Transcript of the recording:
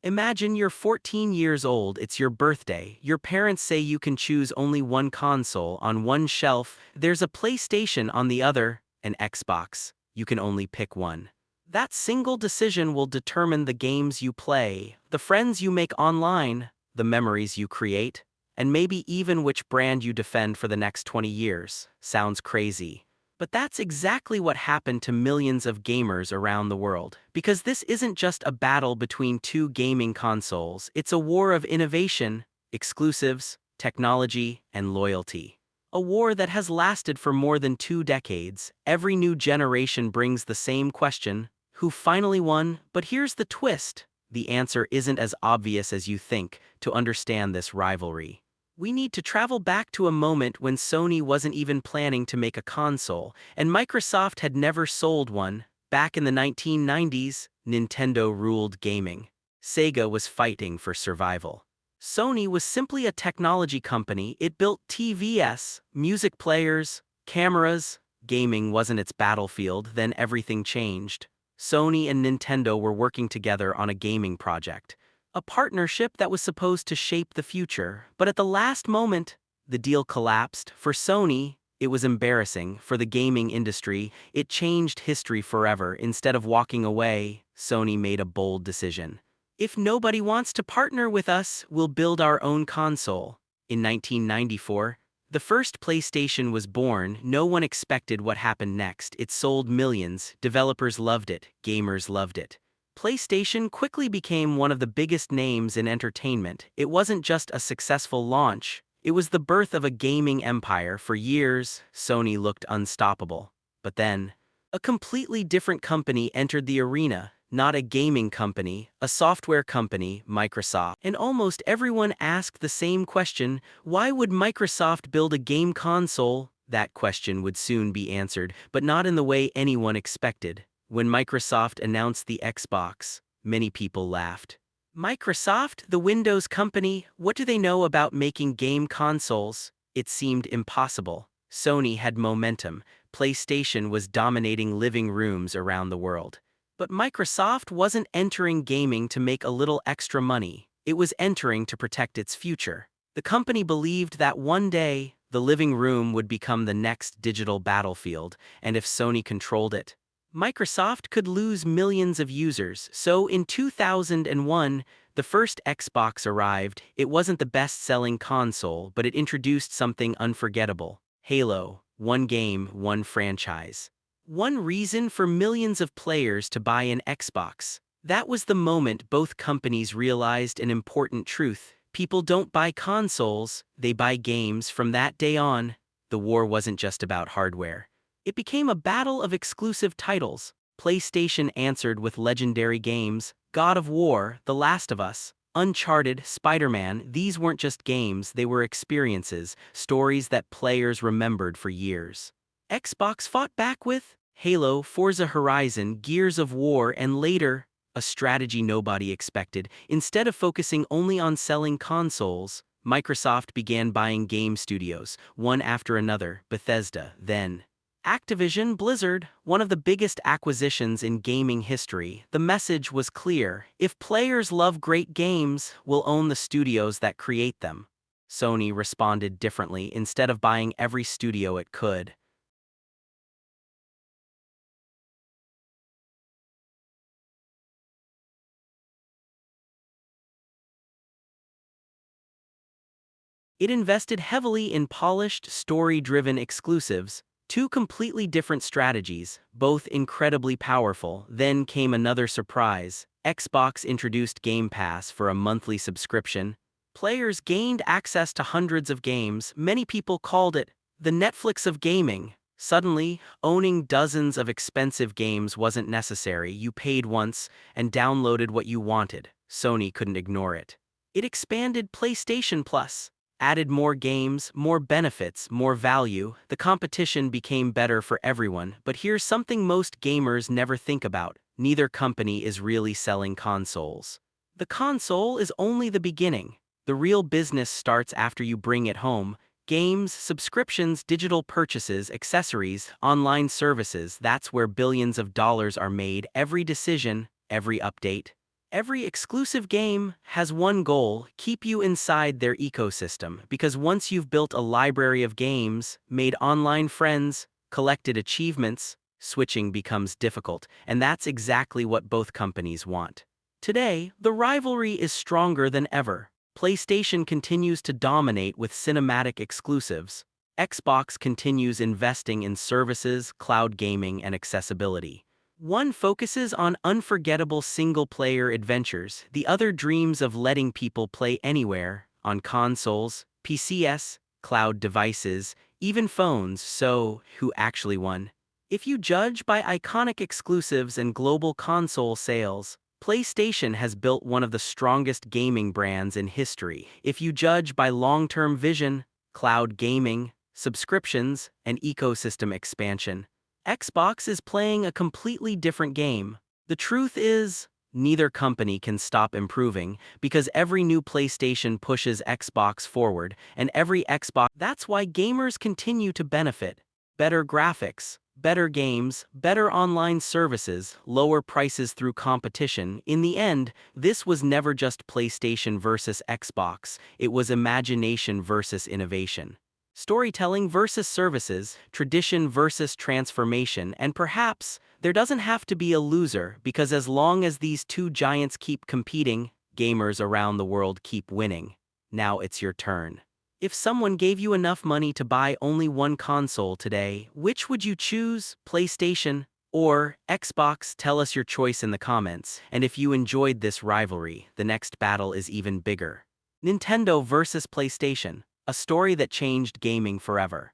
Imagine you're 14 years old, it's your birthday. Your parents say you can choose only one console. On one shelf, there's a PlayStation, on the other, an Xbox. You can only pick one. That single decision will determine the games you play, the friends you make online, the memories you create, and maybe even which brand you defend for the next 20 years. Sounds crazy. But that's exactly what happened to millions of gamers around the world. Because this isn't just a battle between two gaming consoles, it's a war of innovation, exclusives, technology, and loyalty. A war that has lasted for more than 2 decades. Every new generation brings the same question: who finally won? But here's the twist: the answer isn't as obvious as you think. To understand this rivalry, we need to travel back to a moment when Sony wasn't even planning to make a console, and Microsoft had never sold one. Back in the 1990s, Nintendo ruled gaming. Sega was fighting for survival. Sony was simply a technology company. It built TVs, music players, cameras. Gaming wasn't its battlefield. Then everything changed. Sony and Nintendo were working together on a gaming project. A partnership that was supposed to shape the future. But at the last moment, the deal collapsed. For Sony, it was embarrassing. For the gaming industry, it changed history forever. Instead of walking away, Sony made a bold decision. If nobody wants to partner with us, we'll build our own console. In 1994, the first PlayStation was born. No one expected what happened next. It sold millions. Developers loved it. Gamers loved it. PlayStation quickly became one of the biggest names in entertainment. It wasn't just a successful launch, it was the birth of a gaming empire. For years, Sony looked unstoppable. But then, a completely different company entered the arena. Not a gaming company, a software company, Microsoft. And almost everyone asked the same question: why would Microsoft build a game console? That question would soon be answered, but not in the way anyone expected. When Microsoft announced the Xbox, many people laughed. Microsoft, the Windows company, what do they know about making game consoles? It seemed impossible. Sony had momentum. PlayStation was dominating living rooms around the world. But Microsoft wasn't entering gaming to make a little extra money. It was entering to protect its future. The company believed that one day, the living room would become the next digital battlefield, and if Sony controlled it, Microsoft could lose millions of users. So in 2001, the first Xbox arrived. It wasn't the best-selling console, but it introduced something unforgettable. Halo, one game, one franchise. One reason for millions of players to buy an Xbox. That was the moment both companies realized an important truth. People don't buy consoles, they buy games. From that day on, the war wasn't just about hardware. It became a battle of exclusive titles. PlayStation answered with legendary games: God of War, The Last of Us, Uncharted, Spider-Man. These weren't just games, they were experiences, stories that players remembered for years. Xbox fought back with Halo, Forza Horizon, Gears of War, and later, a strategy nobody expected. Instead of focusing only on selling consoles, Microsoft began buying game studios, one after another. Bethesda, then Activision Blizzard, one of the biggest acquisitions in gaming history. The message was clear: if players love great games, we'll own the studios that create them. Sony responded differently. Instead of buying every studio it could, it invested heavily in polished, story-driven exclusives. Two completely different strategies, both incredibly powerful. Then came another surprise. Xbox introduced Game Pass for a monthly subscription. Players gained access to hundreds of games. Many people called it the Netflix of gaming. Suddenly, owning dozens of expensive games wasn't necessary. You paid once and downloaded what you wanted. Sony couldn't ignore it. It expanded PlayStation Plus. Added more games, more benefits, more value. The competition became better for everyone. But here's something most gamers never think about: neither company is really selling consoles. The console is only the beginning. The real business starts after you bring it home. Games, subscriptions, digital purchases, accessories, online services. That's where billions of dollars are made. Every decision, every update, Every exclusive game has one goal: keep you inside their ecosystem, because once you've built a library of games, made online friends, collected achievements, switching becomes difficult, and that's exactly what both companies want. Today, the rivalry is stronger than ever. PlayStation continues to dominate with cinematic exclusives. Xbox continues investing in services, cloud gaming, and accessibility. One focuses on unforgettable single-player adventures, the other dreams of letting people play anywhere, on consoles, PCs, cloud devices, even phones. So, who actually won? If you judge by iconic exclusives and global console sales, PlayStation has built one of the strongest gaming brands in history. If you judge by long-term vision, cloud gaming, subscriptions, and ecosystem expansion, Xbox is playing a completely different game. The truth is, neither company can stop improving, because every new PlayStation pushes Xbox forward, and every Xbox. That's why gamers continue to benefit. Better graphics, better games, better online services, lower prices through competition. In the end, this was never just PlayStation versus Xbox, it was imagination versus innovation. Storytelling versus services, tradition versus transformation, and perhaps there doesn't have to be a loser, because as long as these two giants keep competing, gamers around the world keep winning. Now it's your turn. If someone gave you enough money to buy only one console today, which would you choose, PlayStation or Xbox? Tell us your choice in the comments, and if you enjoyed this rivalry, the next battle is even bigger. Nintendo versus PlayStation. A story that changed gaming forever.